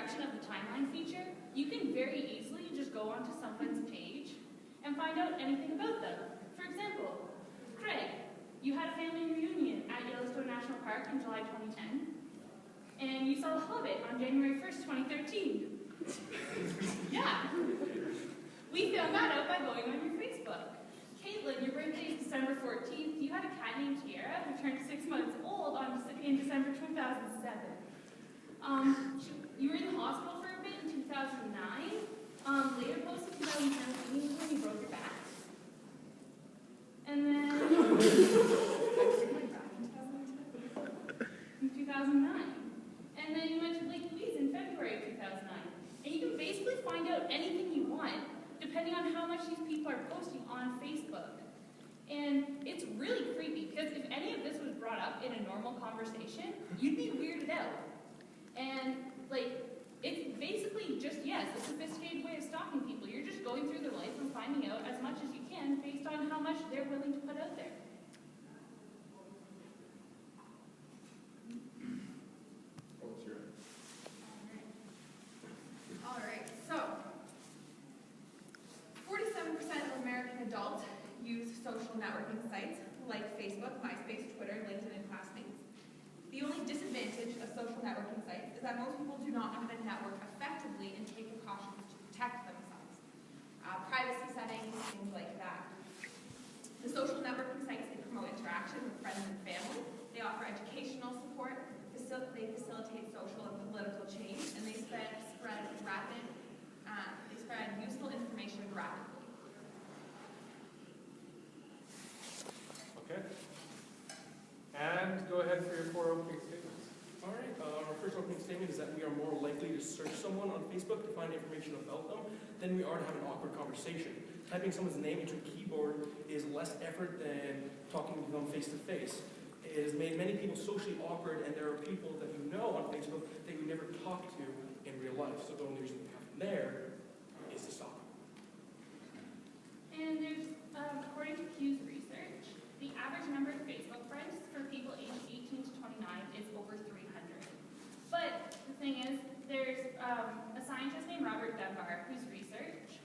introduction of the timeline feature, you can very easily just go onto someone's page and find out anything about them. For example, Craig, you had a family reunion at Yellowstone National Park in July 2010, and you saw The Hobbit on January 1st, 2013. Yeah. We found that out by going on your Facebook. Caitlin, your birthday is December 14th. You had a cat named Tiara who turned 6 months old in December 2007. You were in the hospital for a bit in 2009. Later posted 2017 when you broke your back. And then in 2009. And then you went to Lake Louise in February of 2009. And you can basically find out anything you want depending on how much these people are posting on Facebook. And it's really creepy because if any of this was brought up in a normal conversation, you'd be weirded out. And it's basically just, yes, a sophisticated way of stalking people. You're just going through their life and finding out as much as you can based on how much they're willing to put out there. All right, so 47% of American adults use social networking sites like Facebook, MySpace, Twitter, LinkedIn, and Classmates. The only disadvantage of social networking sites is that most people do not know how to network effectively and take precautions to protect themselves. Privacy settings, things like that. The social networking sites, they promote interaction with friends and family. They offer educational support. They facilitate social and political change, and they spread useful information rapidly. Okay. And go ahead for your 4 opening statements. All right. Our first opening statement is that we are more likely to search someone on Facebook to find information about them than we are to have an awkward conversation. Typing someone's name into a keyboard is less effort than talking to them face to face. It has made many people socially awkward, and there are people that you know on Facebook that you never talk to in real life. So the only reason we have them there is to stalk. And there's, according to Pew's research, the average number of Facebook friends for people aged 18 to 29 is over 300. But the thing is, there's a scientist named Robert Dunbar whose research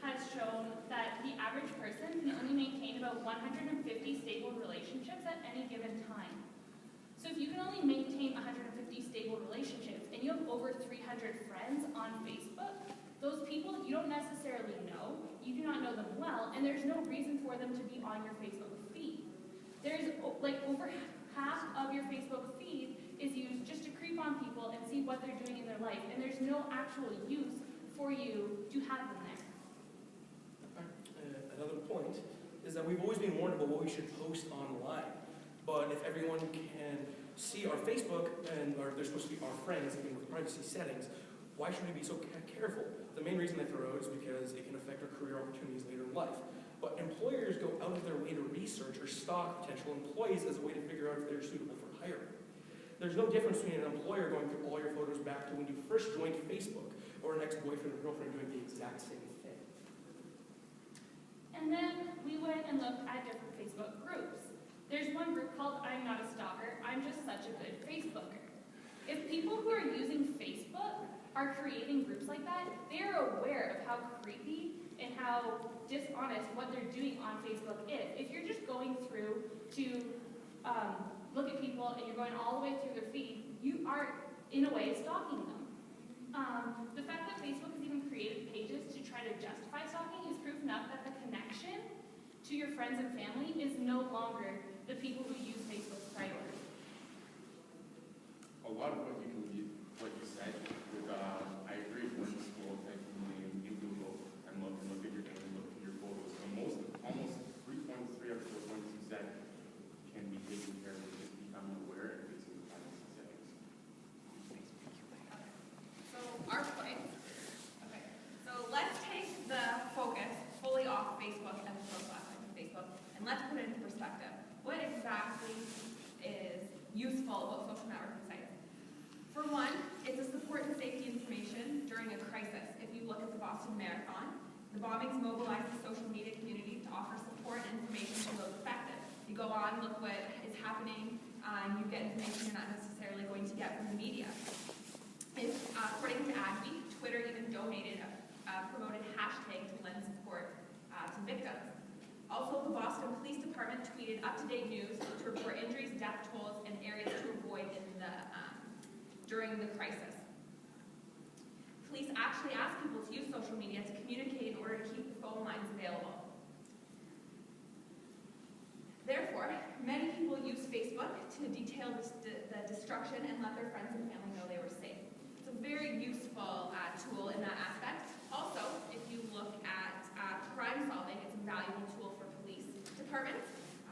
has shown that the average person can only maintain about 150 stable relationships at any given time. So if you can only maintain 150 stable relationships and you have over 300 friends on Facebook, those people you don't necessarily know, you do not know them well, and there's no reason for them to be on your Facebook feed. There's over half of your Facebook feed is used just to creep on people and see what they're doing in their life, and there's no actual use for you to have them there. Another point is that we've always been warned about what we should post online. But if everyone can see our Facebook and they're supposed to be our friends, even with privacy settings, why should we be so careful? The main reason they throw out is because it can affect our career opportunities later in life. But employers go out of their way to research or stalk potential employees as a way to figure out if they're suitable for hiring. There's no difference between an employer going through all your photos back to when you first joined Facebook or an ex-boyfriend or girlfriend doing the exact same thing. And then we went and looked at different Facebook groups. There's one group called I'm Not a Stalker, I'm Just Such a Good Facebooker. If people who are using Facebook are creating groups like that, they are aware of how creepy and how dishonest what they're doing on Facebook is. If you're just going through to look at people and you're going all the way through their feed, you are, in a way, stalking them. The fact that Facebook has even created pages to try to justify stalking is proof enough that the connection to your friends and family is no longer the people who use Facebook's priority. A lot of what you said, I agree with the school technically in Google and look at your photos. Almost 3.3 of the points you said can be taken care of with just becoming aware and fixing the privacy settings. So our point. Okay. So let's take the focus fully off Facebook and the social aspect of Facebook, and let's put it into perspective. What exactly is useful about social networking sites? For one, it's a support and safety information during a crisis. If you look at the Boston Marathon, the bombings mobilized the social media community to offer support and information to those affected. You go on, look what is happening, and you get information you're not necessarily going to get from the media. According to Adweek, Twitter even donated a promoted hashtag to lend support to victims. Also, the Boston Police Department tweeted up-to-date news to report injuries, death tolls, and areas to avoid during the crisis. Police actually asked people to use social media to communicate in order to keep the phone lines available. Therefore, many people use Facebook to detail the destruction and let their friends and family know they were safe. It's a very useful tool in that aspect. Also, if you look at crime solving, it's a valuable tool for police departments.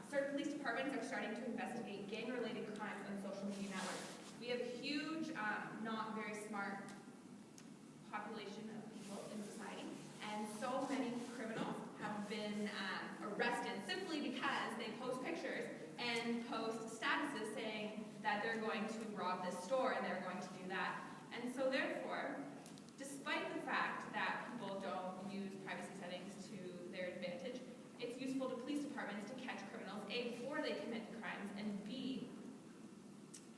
Certain police departments are starting to investigate gang-related crimes on social media networks. We have a huge, not very smart population of people in society, and so many criminals have been arrested simply because they post pictures and post statuses saying that they're going to rob this store and they're going to do that. And so therefore, despite the fact that people don't use privacy settings to their advantage, it's useful to police departments to catch criminals, A, before they commit the crimes, and B,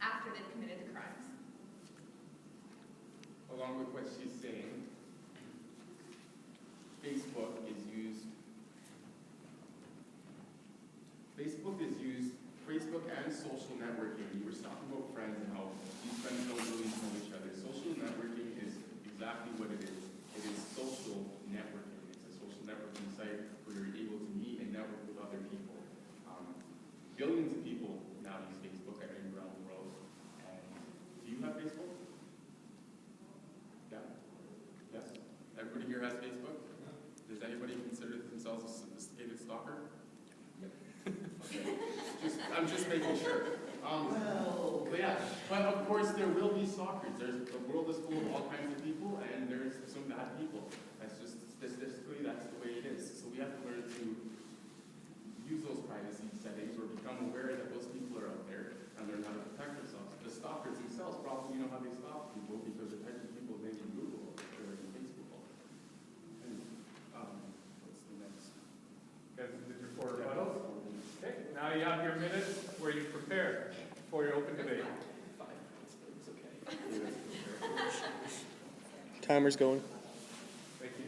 after they've committed the crimes. Along with what she's saying, Facebook is used Facebook and social networking. You were talking about friends and how these friends don't really know each other. Social networking is exactly what it is. It is social networking. It's a social networking site where you're able to meet and network with other people. Billions of people now use Facebook around the world. And do you have Facebook? Yeah? Yes? Everybody here has Facebook? Does anybody consider themselves a sophisticated stalker? Okay. I'm just making sure. But yeah, but of course there will be stalkers. The world is full of all kinds of people, and there's some bad people. That's just statistically, that's the way it is. So we have to learn to use those privacy settings or become aware that those people are out there and learn how to protect themselves. The stalkers themselves probably know how they stalk people because the type of people they can Google or in Facebook. And what's the next? Guys, did your 4 rebuttals? Okay, now you have your minutes where you prepare for your open debate. 5 minutes, but it's okay. Timer's going. Thank you.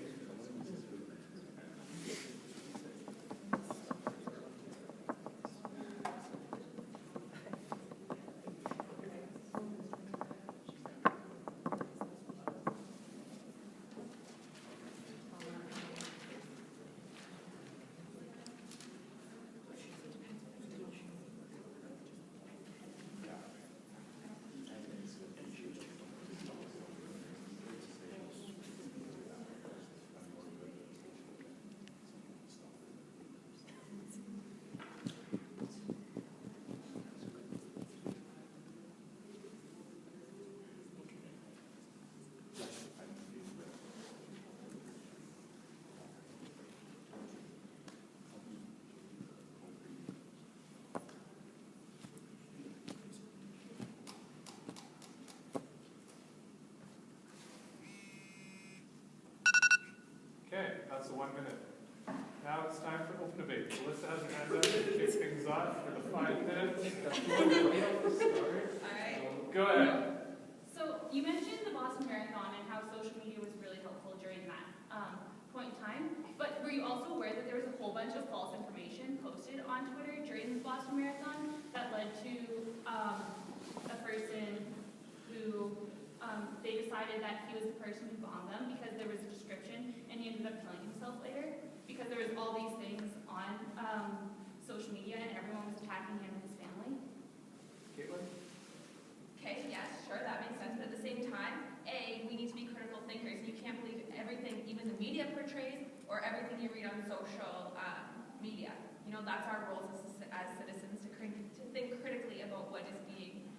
Okay, that's the 1 minute. Now it's time for open debate. Melissa has her hand up to kick things off for the 5 minutes. Alright. Go ahead. So you mentioned the Boston Marathon and how social media was really helpful during that point in time, but were you also aware that there was a whole bunch of false information posted on Twitter during the Boston Marathon that led to a person who they decided that he was the person who bombed them because there was a description, and he ended up killing himself later because there was all these things on social media and everyone was attacking him and his family? Caitlin? Okay, yes, sure, that makes sense. But at the same time, A, we need to be critical thinkers. You can't believe everything even the media portrays or everything you read on social media. You know, that's our roles as citizens to think critically about what is being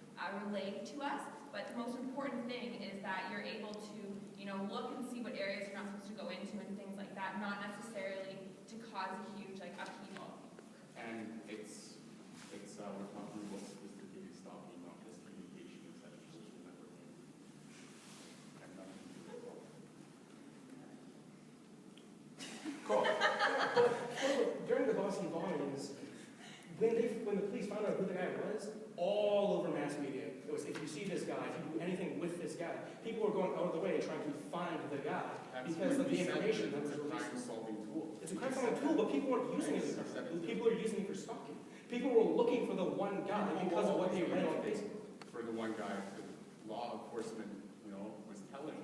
relayed to us. But the most important thing is that you're able to, you know, look and see what areas you're not supposed to go into and things like that, not necessarily to cause a huge, upheaval. And we're talking about sophisticated stalking, not just communication and such social networking. And nothing to do with all. Cool. But during the Boston bombings, when the police found out who the guy was, all over mass media, it was if if you see this guy, if you do anything with this guy, people are going out of the way trying to find the guy because of the information that was It's a released. crime-solving tool. It's a crime-solving tool, but people aren't using it as a crime. People are using it for stalking. People were looking for the one guy because of what they read on Facebook. For the one guy, the law enforcement, was telling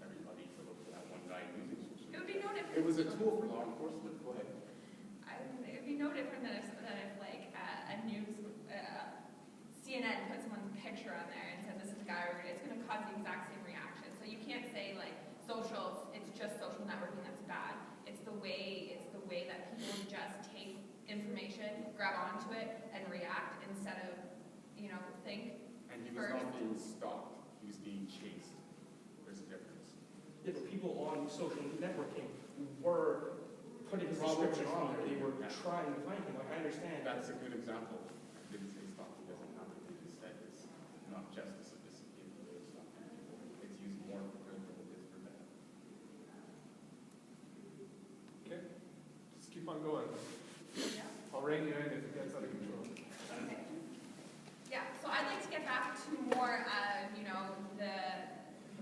everybody to look for that one guy using social It would media. be no different. It was a tool for law enforcement. Go ahead. It would be no different than if like a news, CNN put someone's picture on there and said this is a guy over there. It's going to cause the exact same reaction. So you can't say like social. It's just social networking that's bad. It's the way that people just take information, grab onto it, and react instead of think. And he was not being stalked. He was being chased. There's a difference. Yeah, but people on social networking were putting his description on there. They were trying to find him. Like, I understand. That's a good example. I didn't say stalking doesn't have to be just that. It's not just a sophisticated way of stalking people. It's used more for good than it is for bad. Okay, just keep on going. Yeah. I'll rein you in if it gets out of control. Okay. Yeah, so I'd like to get back to more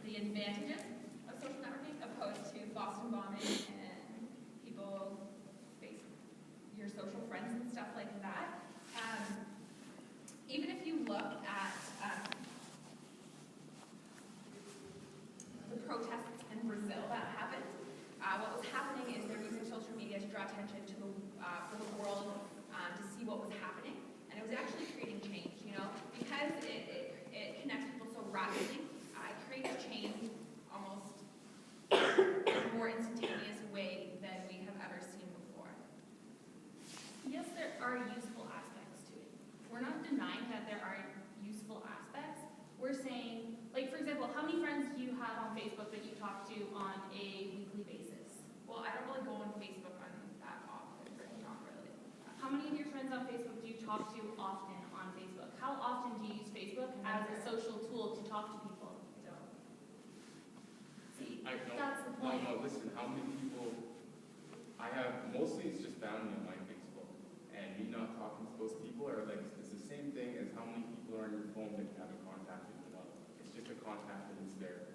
the advantages of social networking opposed to Boston bombing and people face your social friends and stuff like that. Even if you look at the protests in Brazil that happened, what was happening is they're using social media to draw attention to for the world to see what was happening, and it was actually creating change. Because it connects people so rapidly, it creates change almost in a more instantaneous way than we have ever seen before. Yes, there are useful aspects to it. We're not denying that there are useful aspects. We're saying, like, for example, how many friends do you have on Facebook that you talk to on a weekly basis? Well, I don't really go on Facebook that often, not really. How many of your friends on Facebook do you talk to often on Facebook? How often do you use Facebook as a social tool to talk to people? I don't. See, No, that's the point. No, listen, how many people, I have, mostly it's just family on my Facebook. And me not talking to those people are like, it's the same thing as how many people are on your phone that you haven't contacted in a while. It's just a contact and it's there.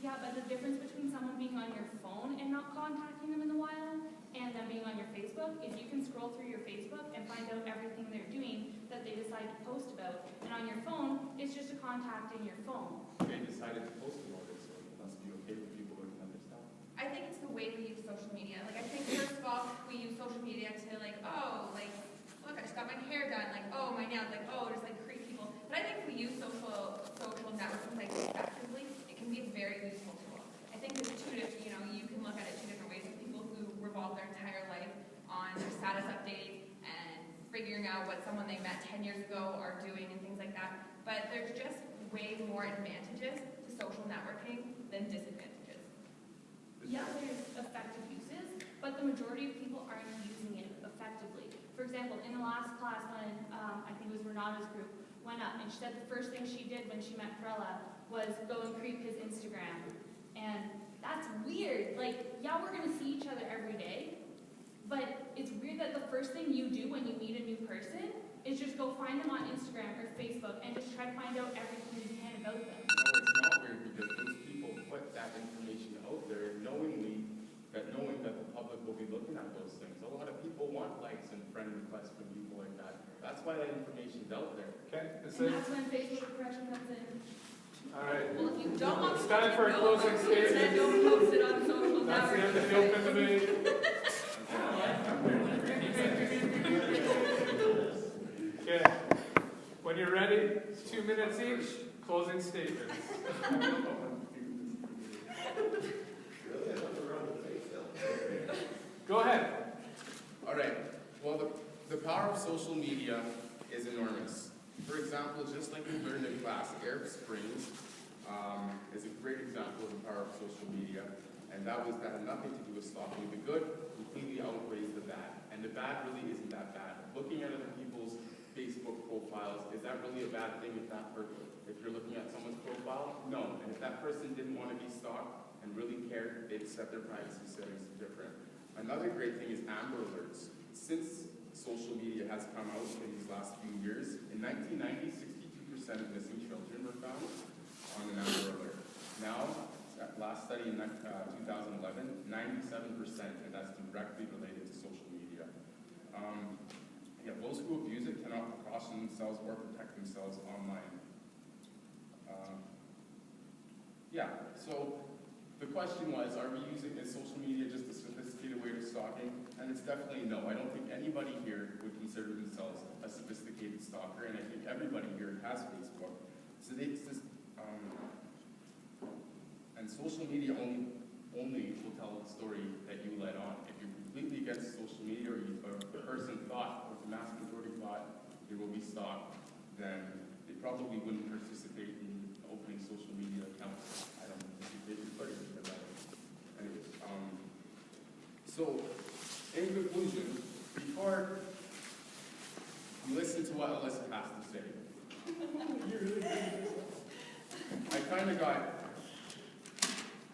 Yeah, but the difference between someone being on your phone and not contacting them in a while and them being on your Facebook is you can scroll through your Facebook and find out everything they're doing that they decide to post about. And on your phone, it's just a contact in your phone. They decided to post about it, so it must be okay for people looking at their stuff. I think it's the way we use social media. Like, I think first of all, we use social media to look, I just got my hair done. Like, oh, my nails. Like, oh, just creep people. But I think if we use social networking sites effectively, it can be a very useful tool. I think there's two different, you can look at it two different ways. With people who revolve their entire life on their status updates and figuring out what someone they met 10 years ago are doing and things like that. But there's just way more advantages to social networking than disadvantages. Yeah, there's effective uses, but the majority of people aren't using it effectively. For example, in the last class when I think it was Renata's group went up and she said the first thing she did when she met Corella was go and creep his Instagram. And that's weird. Like, yeah, we're gonna see each other every day, but it's weird that the first thing you do when you meet a new person is just go find them on Instagram or Facebook and just try to find out everything you can about them. No, it's not weird because those people put that information out there knowing that the public will be looking at those things. A lot of people want likes and friend requests from people like that. That's why that information's out there. Okay, And that's when Facebook oppression comes in. all right. Well, if you don't want It's people time to for a know closing about it, then statement. don't post it on social That's the end of the networking open sites. debate. Okay, when you're ready, it's 2 minutes each, closing statements. Go ahead. All right. Well, the power of social media is enormous. For example, just like we learned in class, Arab Springs is a great example of the power of social media, and that had nothing to do with stalking. The good completely outweighs the bad, and the bad really isn't that bad. Looking at other people's Facebook profiles, is that really a bad thing if you're looking at someone's profile? No. And if that person didn't want to be stalked and really cared, they'd set their privacy settings different. Another great thing is Amber Alerts. Since social media has come out in these last few years, in 1990, 62% of missing children were found on an Amber Alert. Now, that last study in 2011, 97%, and that's directly related to social media. Yeah, those who abuse it cannot caution themselves or protect themselves online. Yeah, so the question was, are we using social media just a sophisticated way of stalking? And it's definitely no. I don't think anybody here would consider themselves a sophisticated stalker, and I think everybody here has Facebook. So and social media only will tell the story that you let on. If you're completely against social media, or the person thought, or the mass majority thought they will be stalked, then they probably wouldn't participate in opening social media accounts. I don't think they would put it for that. Anyways, so in conclusion, before you listen to what Alyssa has to say, I kind of got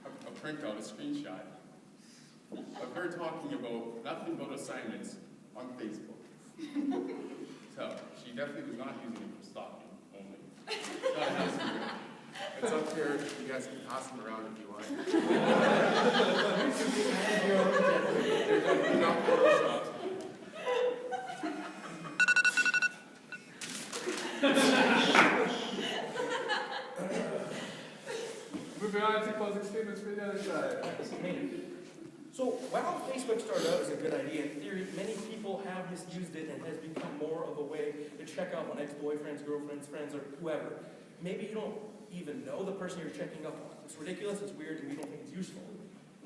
a printout, a screenshot of her talking about nothing but assignments on Facebook. So she definitely was not using it for stalking only. Gotta have some. It's up here. You guys can pass them around if you want. They're definitely not photoshopped. Moving on to closing statements for the other side. So while Facebook started out as a good idea, in theory, many people have misused it and has become more of a way to check out on ex-boyfriends, girlfriends, friends, or whoever. Maybe you don't even know the person you're checking up on. It's ridiculous, it's weird, and we don't think it's useful.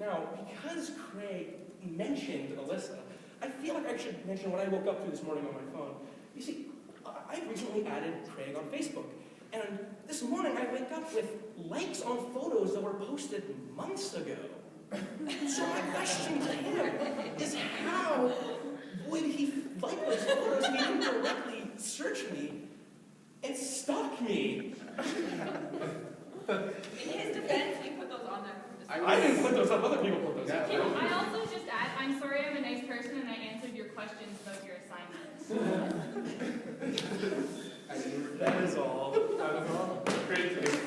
Now, because Craig mentioned Alyssa, I feel like I should mention what I woke up to this morning on my phone. You see, I recently added Craig on Facebook, and this morning I wake up with likes on photos that were posted months ago. So my question to him is, how would he like those photos if he didn't directly search me and stalk me? In his defense, we put those on there. I didn't put those up, other people put those up. Can I also just add, I'm sorry I'm a nice person and I answered your questions about your assignments. That is all. That is all. Great.